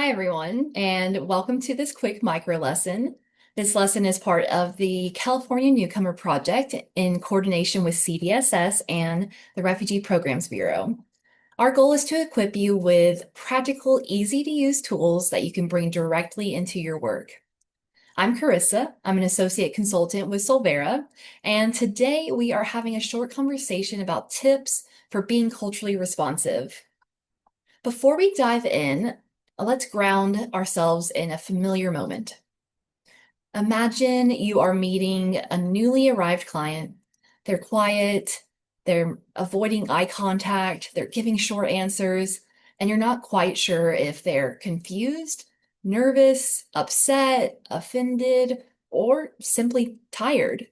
Hi, everyone, and welcome to this quick micro lesson. This lesson is part of the California Newcomer Project in coordination with CDSS and the Refugee Programs Bureau. Our goal is to equip you with practical, easy-to-use tools that you can bring directly into your work. I'm Carissa. I'm an associate consultant with Solvera, and today we are having a short conversation about tips for being culturally responsive. Before we dive in, let's ground ourselves in a familiar moment. Imagine you are meeting a newly arrived client. They're quiet, they're avoiding eye contact, they're giving short answers, and you're not quite sure if they're confused, nervous, upset, offended, or simply tired.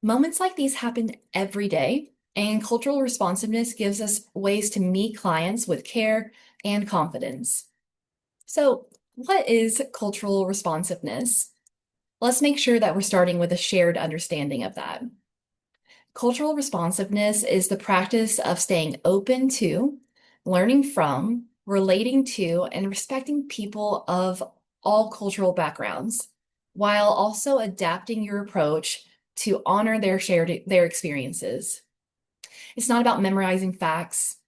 Moments like these happen every day, and cultural responsiveness gives us ways to meet clients with care and confidence. So, what is cultural responsiveness? Let's make sure that we're starting with a shared understanding of that. Cultural responsiveness is the practice of staying open to, learning from, relating to, and respecting people of all cultural backgrounds, while also adapting your approach to honor their experiences. It's not about memorizing facts.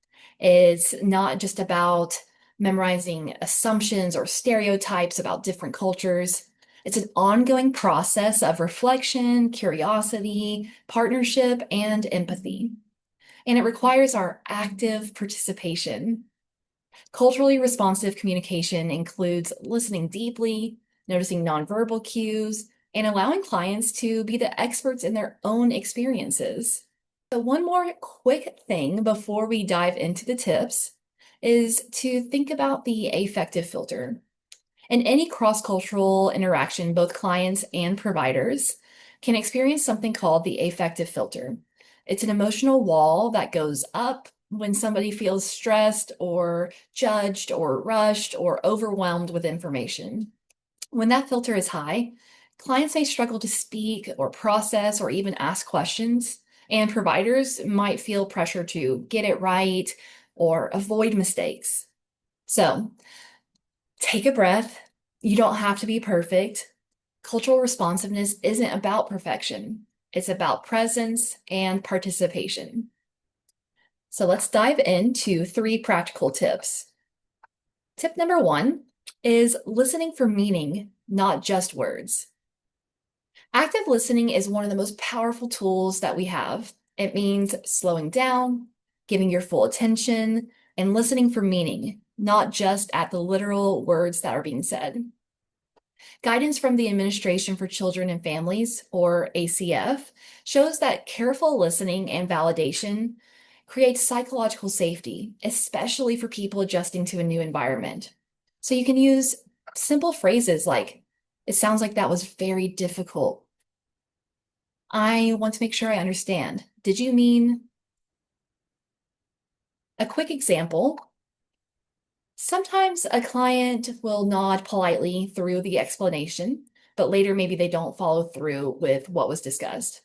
It's not just about memorizing assumptions or stereotypes about different cultures. It's an ongoing process of reflection, curiosity, partnership, and empathy. And it requires our active participation. Culturally responsive communication includes listening deeply, noticing nonverbal cues, and allowing clients to be the experts in their own experiences. So one more quick thing before we dive into the tips is to think about the affective filter. In any cross-cultural interaction, both clients and providers can experience something called the affective filter. It's an emotional wall that goes up when somebody feels stressed or judged or rushed or overwhelmed with information. When that filter is high, clients may struggle to speak or process or even ask questions, and providers might feel pressure to get it right or avoid mistakes. So take a breath. You don't have to be perfect. Cultural responsiveness isn't about perfection. It's about presence and participation. So let's dive into 3 practical tips. Tip number 1 is listening for meaning, not just words. Active listening is one of the most powerful tools that we have. It means slowing down, giving your full attention, and listening for meaning, not just at the literal words that are being said. Guidance from the Administration for Children and Families, or ACF, shows that careful listening and validation creates psychological safety, especially for people adjusting to a new environment. So you can use simple phrases like, "It sounds like that was very difficult. I want to make sure I understand. Did you mean?" A quick example. Sometimes a client will nod politely through the explanation, but later maybe they don't follow through with what was discussed.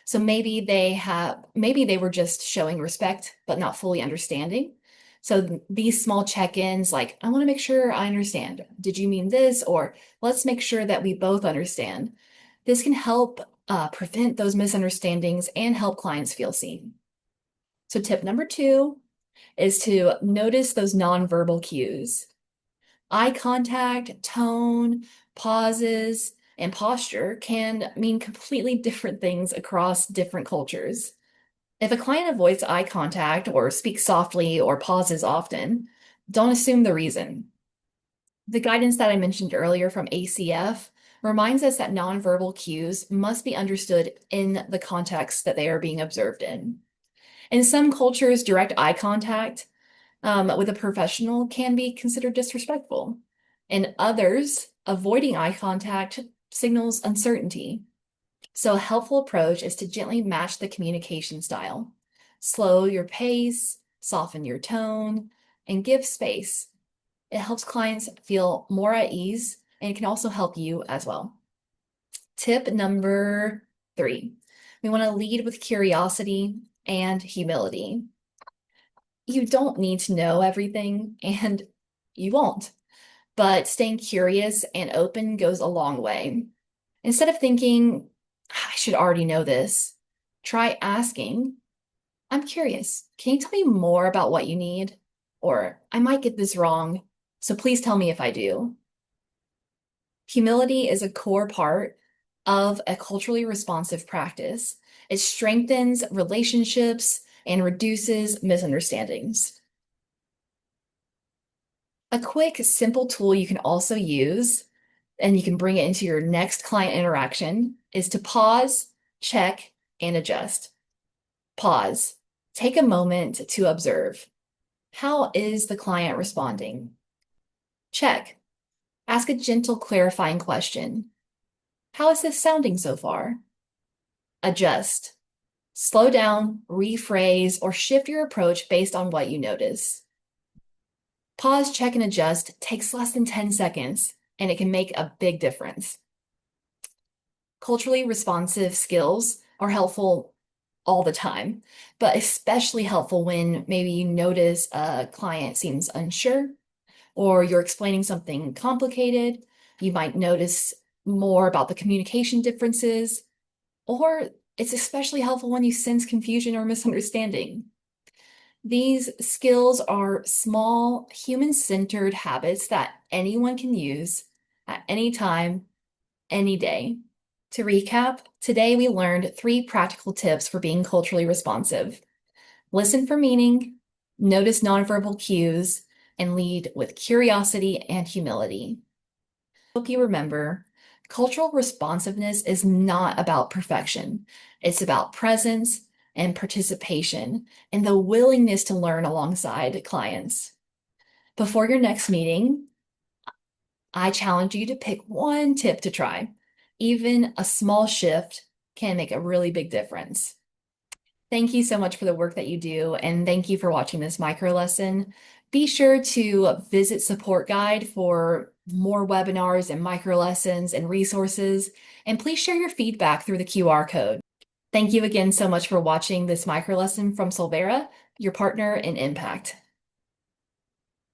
So maybe they were just showing respect, but not fully understanding. So these small check-ins, like, "I want to make sure I understand. Did you mean this?" Or "Let's make sure that we both understand." This can help prevent those misunderstandings and help clients feel seen. So tip number 2 is to notice those nonverbal cues. Eye contact, tone, pauses, and posture can mean completely different things across different cultures. If a client avoids eye contact or speaks softly or pauses often, don't assume the reason. The guidance that I mentioned earlier from ACF reminds us that nonverbal cues must be understood in the context that they are being observed in. In some cultures, direct eye contact with a professional can be considered disrespectful. In others, avoiding eye contact signals uncertainty. So a helpful approach is to gently match the communication style. Slow your pace, soften your tone, and give space. It helps clients feel more at ease, and it can also help you as well. Tip number 3, we want to lead with curiosity and humility. You don't need to know everything, and you won't. but staying curious and open goes a long way. Instead of thinking, I should already know this, try asking, I'm curious. Can you tell me more about what you need? Or I might get this wrong, so please tell me if I do. Humility is a core part of a culturally responsive practice. It strengthens relationships and reduces misunderstandings. A quick, simple tool you can also use, and you can bring it into your next client interaction, is to pause, check, and adjust. Pause. Take a moment to observe. How is the client responding? Check. Ask a gentle, clarifying question. How is this sounding so far? Adjust. Slow down, rephrase, or shift your approach based on what you notice. Pause, check, and adjust takes less than 10 seconds, and it can make a big difference. Culturally responsive skills are helpful all the time, but especially helpful when maybe you notice a client seems unsure or you're explaining something complicated. You might notice more about the communication differences, or it's especially helpful when you sense confusion or misunderstanding. These skills are small, human-centered habits that anyone can use at any time, any day. To recap, today we learned 3 practical tips for being culturally responsive. Listen for meaning, notice nonverbal cues, and lead with curiosity and humility. Hope you remember, cultural responsiveness is not about perfection. It's about presence and participation and the willingness to learn alongside clients. Before your next meeting, I challenge you to pick one tip to try. Even a small shift can make a really big difference. Thank you so much for the work that you do, and thank you for watching this micro lesson. Be sure to visit Support Guide for more webinars and micro lessons and resources, and please share your feedback through the QR code. Thank you again so much for watching this micro lesson from Solvera, your partner in impact.